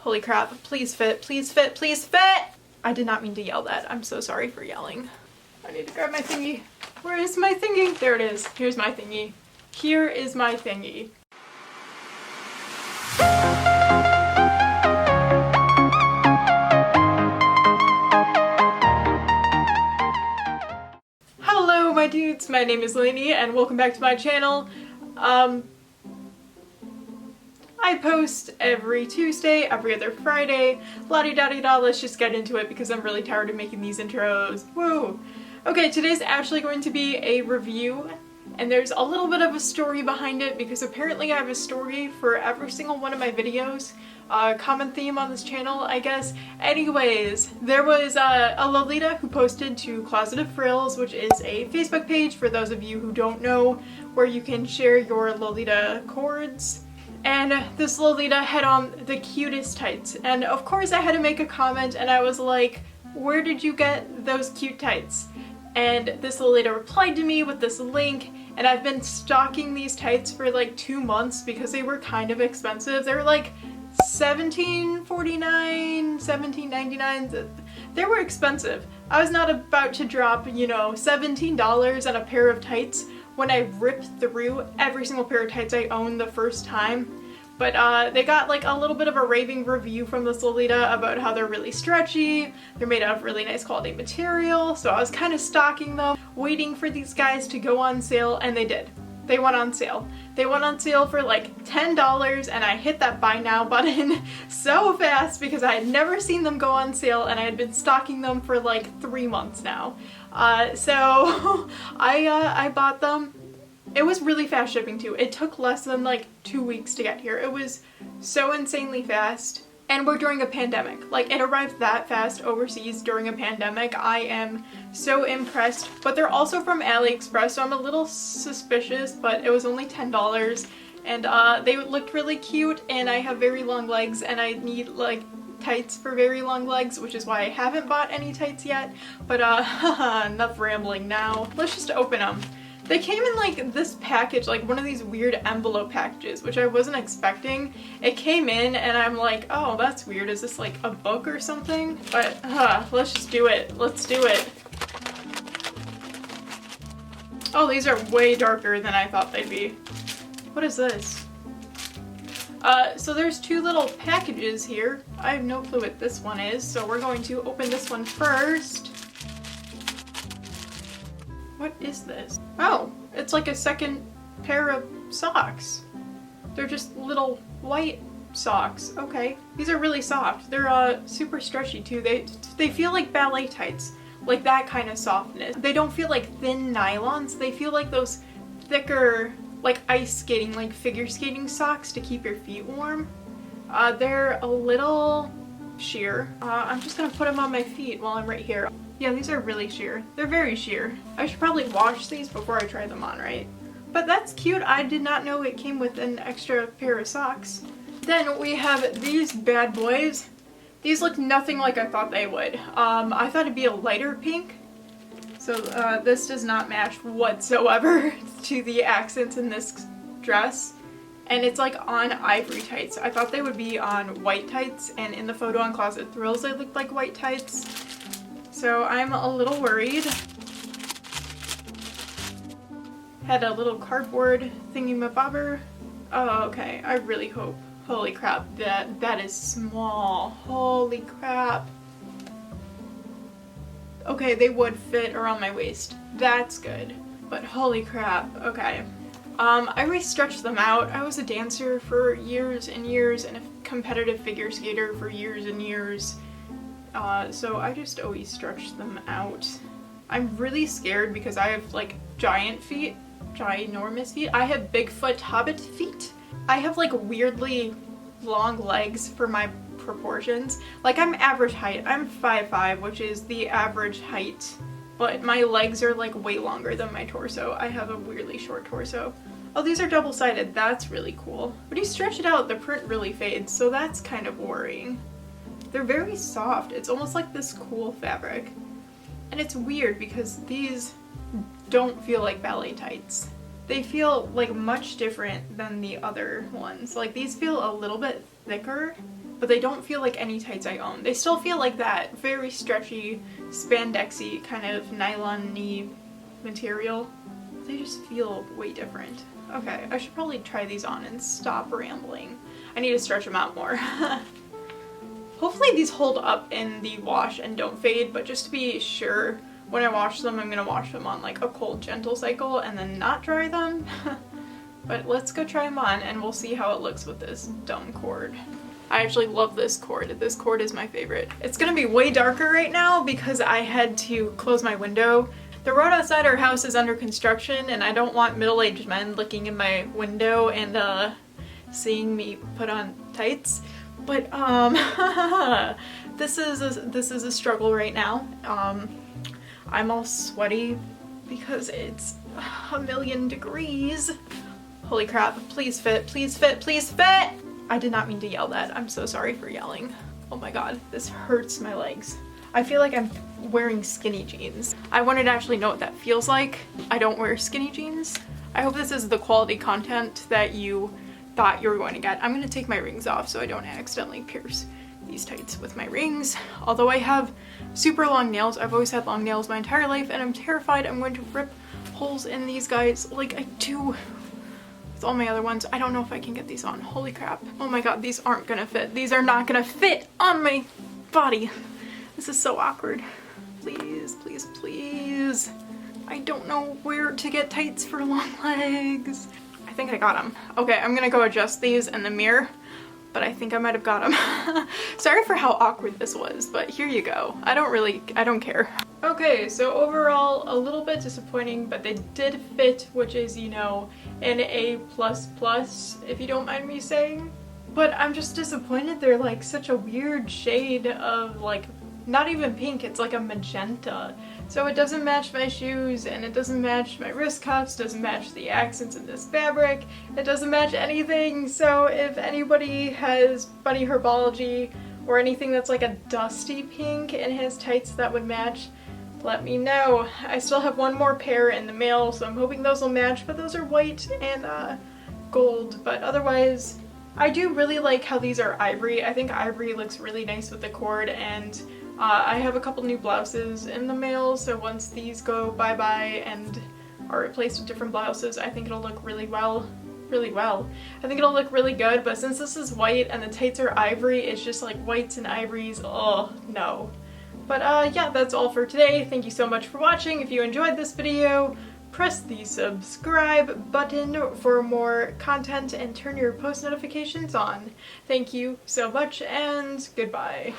Holy crap, please fit, please fit, please fit! I did not mean to yell that. I'm so sorry for yelling. I need to grab my thingy. Where is my thingy? There it is. Here's my thingy. Here is my thingy. Hello my dudes, my name is Lainey and welcome back to my channel. I post every Tuesday, every other Friday, la-di-da-di-da. Let's just get into it because I'm really tired of making these intros. Woo! Okay, today's actually going to be a review, and there's a little bit of a story behind it because apparently I have a story for every single one of my videos. Common theme on this channel, I guess. Anyways, there was a Lolita who posted to Closet of Frills, which is a Facebook page for those of you who don't know, where you can share your Lolita cords. And this Lolita had on the cutest tights, and of course I had to make a comment and I was like, where did you get those cute tights? And this Lolita replied to me with this link, and I've been stalking these tights for like 2 months because they were kind of expensive. They were like $17.49, $17.99. They were expensive. I was not about to drop, you know, $17 on a pair of tights when I ripped through every single pair of tights I owned the first time. But they got like a little bit of a raving review from this Lolita about how they're really stretchy, they're made out of really nice quality material, so I was kind of stalking them, waiting for these guys to go on sale, and they did. They went on sale. They went on sale for like $10, and I hit that buy now button so fast because I had never seen them go on sale and I had been stalking them for like 3 months now. So I bought them. It was really fast shipping too. It took less than like 2 weeks to get here. It was so insanely fast. And we're during a pandemic. Like, it arrived that fast overseas during a pandemic. I am so impressed. But they're also from Aliexpress, so I'm a little suspicious, but it was only $10. And they looked really cute, and I have very long legs, and I need like tights for very long legs, which is why I haven't bought any tights yet. But enough rambling now. Let's just open them. They came in like this package, like one of these weird envelope packages, which I wasn't expecting. It came in and I'm like, oh, that's weird. Is this like a book or something? But let's just do it. Let's do it. Oh, these are way darker than I thought they'd be. What is this? So there's 2 little packages here. I have no clue what this one is, so we're going to open this one first. What is this? Oh, it's like a second pair of socks. They're just little white socks. Okay. These are really soft. They're super stretchy too. They feel like ballet tights. Like that kind of softness. They don't feel like thin nylons. They feel like those thicker, like ice skating, like figure skating socks to keep your feet warm. They're a little sheer. I'm just gonna put them on my feet while I'm right here. Yeah, these are really sheer. They're very sheer. I should probably wash these before I try them on, right? But that's cute. I did not know it came with an extra pair of socks. Then we have these bad boys. These look nothing like I thought they would. I thought it'd be a lighter pink. So this does not match whatsoever to the accents in this dress. And it's like on ivory tights. I thought they would be on white tights, and in the photo on Closet Thrills they looked like white tights. So I'm a little worried. Had a little cardboard thingy-mabobber. Oh, okay. I really hope. Holy crap, that is small. Holy crap. Okay, they would fit around my waist. That's good. But holy crap. Okay. I always stretched them out. I was a dancer for years and years and a competitive figure skater for years and years. So I just always stretch them out. I'm really scared because I have like giant feet, ginormous feet. I have Bigfoot Hobbit feet. I have like weirdly long legs for my proportions. Like, I'm average height. I'm 5'5", which is the average height, but my legs are like way longer than my torso. I have a weirdly short torso. Oh, these are double-sided. That's really cool. When you stretch it out, the print really fades, so that's kind of worrying. They're very soft. It's almost like this cool fabric. And it's weird because these don't feel like ballet tights. They feel like much different than the other ones. Like, these feel a little bit thicker but they don't feel like any tights I own. They still feel like that very stretchy, spandexy kind of nylon-y material. They just feel way different. Okay, I should probably try these on and stop rambling. I need to stretch them out more. Hopefully these hold up in the wash and don't fade, but just to be sure, when I wash them, I'm gonna wash them on like a cold, gentle cycle and then not dry them. But let's go try them on and we'll see how it looks with this dumb cord. I actually love this cord. This cord is my favorite. It's gonna be way darker right now because I had to close my window. The road outside our house is under construction and I don't want middle-aged men looking in my window and seeing me put on tights. But this is a struggle right now. I'm all sweaty because it's a million degrees. Holy crap, please fit, please fit, please fit! I did not mean to yell that. I'm so sorry for yelling. Oh my god, this hurts my legs. I feel like I'm wearing skinny jeans. I wanted to actually know what that feels like. I don't wear skinny jeans. I hope this is the quality content that you thought you were going to get. I'm gonna take my rings off so I don't accidentally pierce these tights with my rings. Although I have super long nails, I've always had long nails my entire life and I'm terrified I'm going to rip holes in these guys like I do with all my other ones. I don't know if I can get these on. Holy crap. Oh my god, these aren't gonna fit. These are not gonna fit on my body. This is so awkward. Please, please, please. I don't know where to get tights for long legs. I think I got them. Okay, I'm gonna go adjust these in the mirror, but I think I might have got them. Sorry for how awkward this was, but here you go. I don't care. Okay, so overall, a little bit disappointing, but they did fit, which is, you know, an A++, if you don't mind me saying. But I'm just disappointed they're like such a weird shade of like, not even pink, it's like a magenta. So it doesn't match my shoes, and it doesn't match my wrist cuffs, doesn't match the accents in this fabric, it doesn't match anything. So if anybody has Bunny Herbology or anything that's like a dusty pink and has tights that would match, let me know. I still have one more pair in the mail, so I'm hoping those will match, but those are white and gold. But otherwise, I do really like how these are ivory. I think ivory looks really nice with the cord, and I have a couple new blouses in the mail, so once these go bye-bye and are replaced with different blouses, I think it'll look really well. I think it'll look really good, but since this is white and the tights are ivory, it's just like whites and ivories. Oh, no. But yeah, that's all for today. Thank you so much for watching. If you enjoyed this video, press the subscribe button for more content and turn your post notifications on. Thank you so much and goodbye.